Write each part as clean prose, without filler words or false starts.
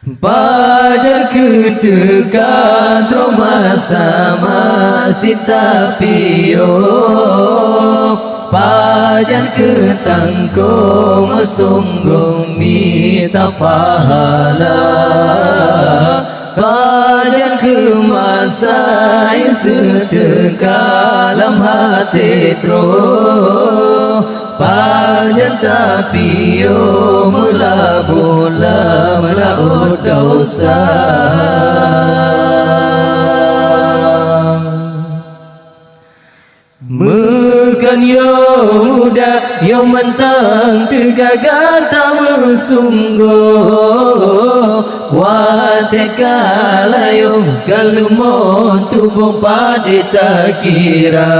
Pajar ketekan Roma sama si tapio Pajar ketangko Masunggung minta pahala Pajar kemasai setekalam hati terus Pajan tapio mula bola melaut dosa Mekan yo muda yo mentang tergagal tak bersungguh Wate kalayo kalmo tubuh pada tak kira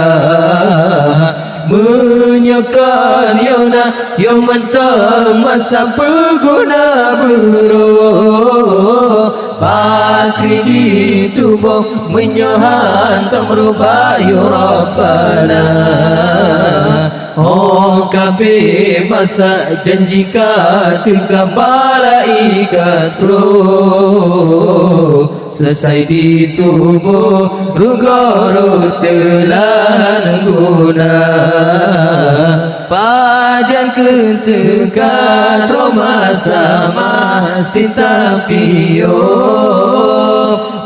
Menyokan yona yo mentang masa berguna beruh Pakri di tubuh menyohan tak merubah yo Rabbana Oh kabe masa janjika terkabala ikat roh Selesai di tubuh rugoro telan guna Pajan ketekan Roma sama sinta pio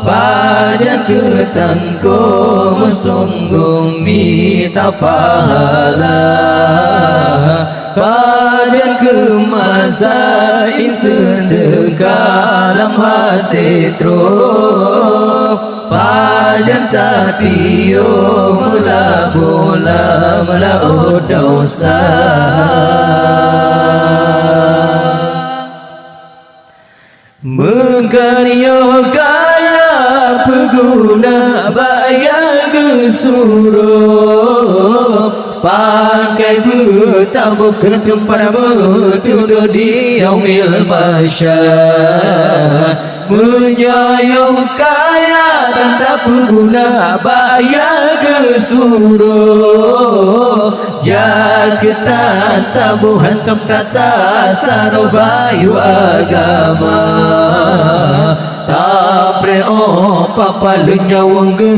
Pajan ketangko mesunggung minta pahala Pajan kemasa sedekah hati terus Pajan tapio mula bola melaut dosa Mengkaryo kaya pengguna bayar kesuruh Pakai bertabuk ke tempat bertuduh di yaumil masyar Menyayang kaya tanda pengguna bayar kesuruh Jaketan tabuhan kata sarobayu agama Tapre o papalunya wangge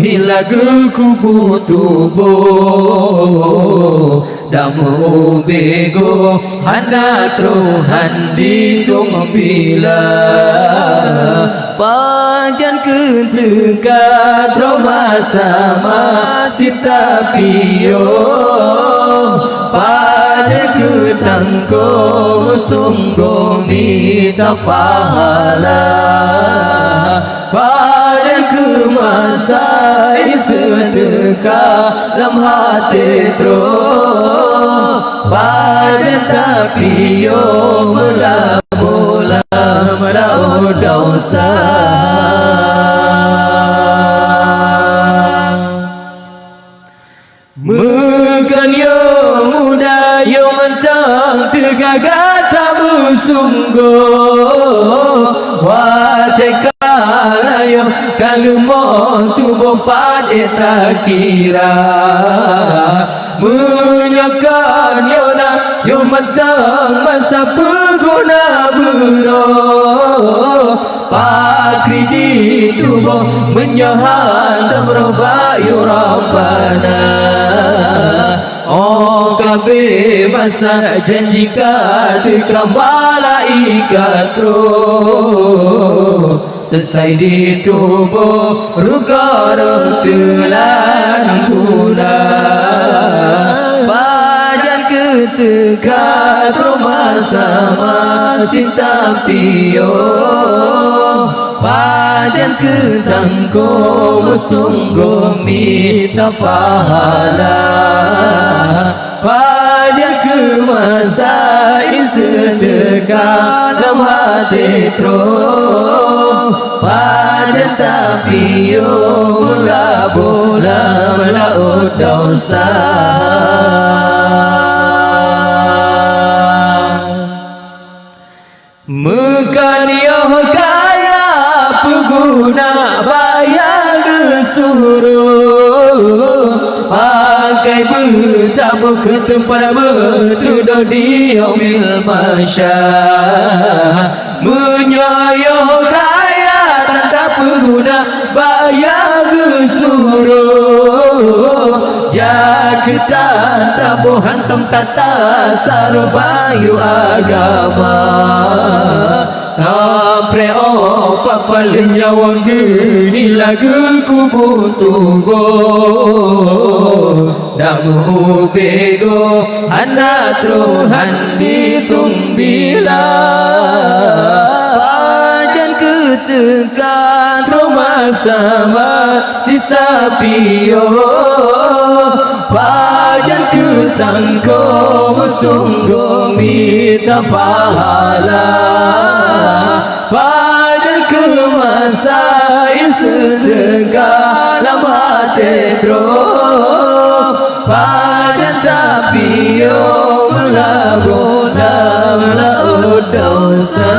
hilagu kubu tubuh Damu bego handa truhan di bila Pajan ketekan Roma sama si tapio Pada ketangko sungguh minta pahala Pada kemasai sedekah dalam hati terus Pada tapio mula bola melaut dosa Mekan yo muda yo mentang tergagal tak bersungguh Wate kala yo kalmo tubuh pada tak kira Menyakan yo na yo mentang masa berguna beruh Pakri di tubuh menyahan tak berubah yo Rabbana Oh kabe masa janjika terkabala ikat roh Selesai di tubuh rugara telan guna Pajan ketekan Roma sama sinta pio Pajan ketangko sungguh minta pahala Pajan kemasai sedekah dalam hati terus Pajan tapio mula bola melaut dosa Mekan yo kaya pengguna bayar kesuruh Pakai bertabuk ke tempat bertuduh di yaumil masyar Menyayang yo kaya tanda pengguna bayar suruh jaketan tabuh hantam tata sarbayu agama Kapre o papalnya wang gini lagu kubu tubuh Damu bego anak Tuhan ditumbila Pajan ketekan rumah sama sita pio Pajan ketangko sungguh minta pahala Pajan ke masa sedekah lama tetro Pajan tapi yo melagona melau dosa